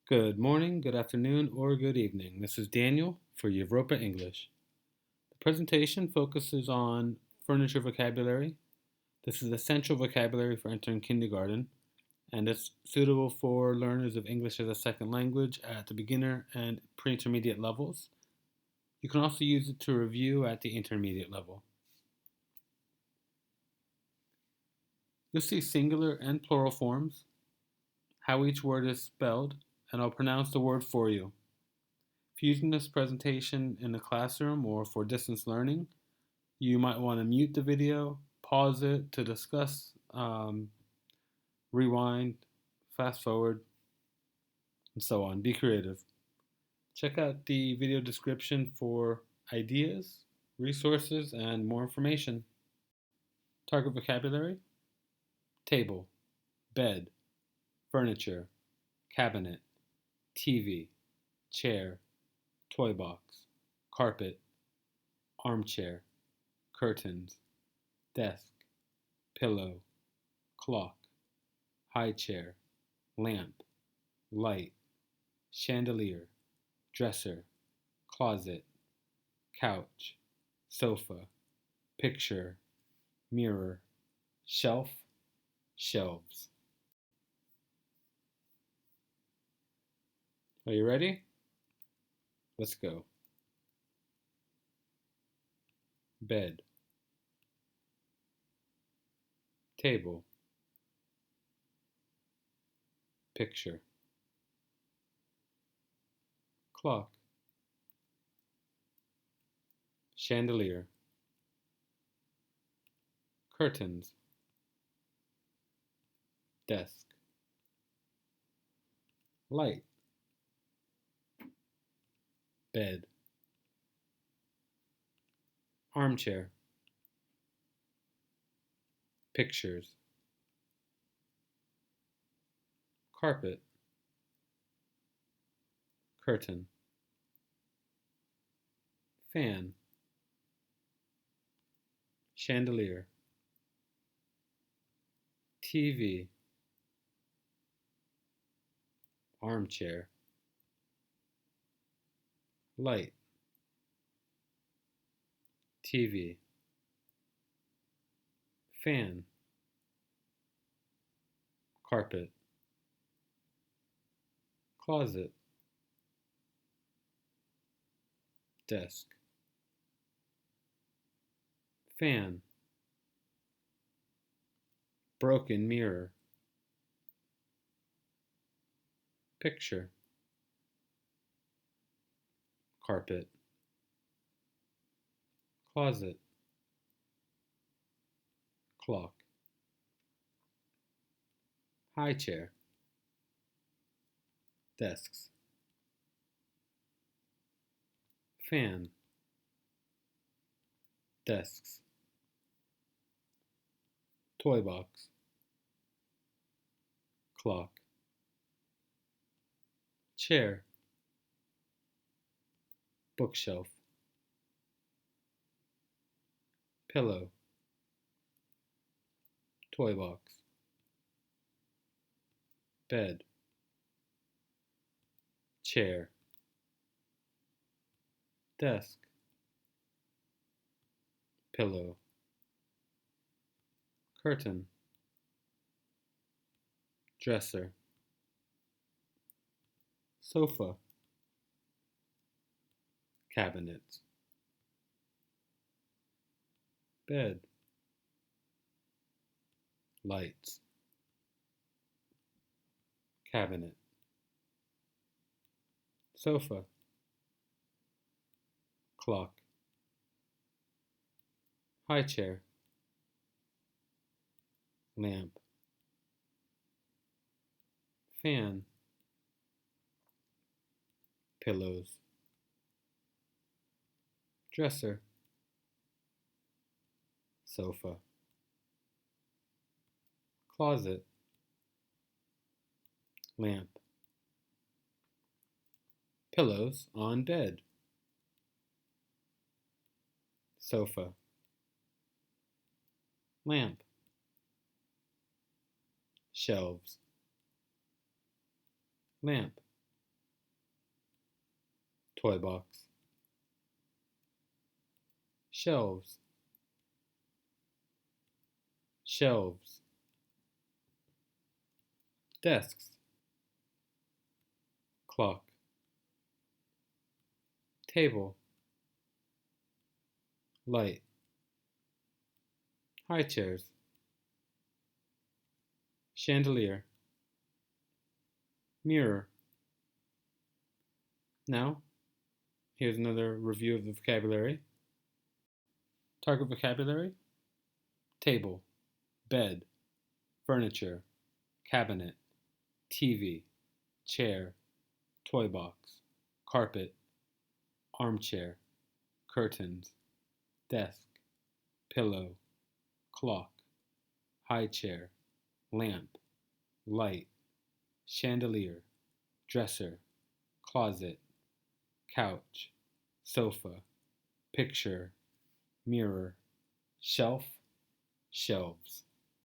Good morning, good afternoon, or good evening. This is Daniel for Europa English. The presentation focuses on furniture vocabulary. This is essential vocabulary for entering kindergarten, and it's suitable for learners of English as a second language at the beginner and pre-intermediate levels. You can also use it to review at the intermediate level. You'll see singular and plural forms, how each word is spelled, and I'll pronounce the word for you. If you're using this presentation in the classroom or for distance learning, you might want to mute the video, pause it to discuss, rewind, fast forward, and so on. Be creative. Check out the video description for ideas, resources, and more information. Target vocabulary: table, bed, furniture, cabinet, TV, chair, toy box, carpet, armchair, curtains, desk, pillow, clock, high chair, lamp, light, chandelier, dresser, closet, couch, sofa, picture, mirror, shelf, shelves. Are you ready? Let's go. Bed, table, picture, clock, chandelier, curtains, desk, light, bed, armchair, pictures, carpet, curtain, fan, chandelier, TV, armchair, light, TV, fan, carpet, closet, desk, fan, broken mirror, picture, carpet, closet, clock, high chair, desks, fan, desks, toy box, clock, chair, bookshelf, pillow, toy box, bed, chair, desk, pillow, curtain, dresser, sofa, cabinet, bed, lights, cabinet, sofa, clock, high chair, lamp, fan, pillows, dresser, sofa, closet, lamp, pillows on bed, sofa, lamp, shelves, lamp, toy box. Shelves, shelves. Desks, clock. Table, light. High chairs, chandelier. Mirror. Now, here's another review of the vocabulary. Target vocabulary: table, bed, furniture, cabinet, TV, chair, toy box, carpet, armchair, curtains, desk, pillow, clock, high chair, lamp, light, chandelier, dresser, closet, couch, sofa, picture, mirror, shelf, shelves.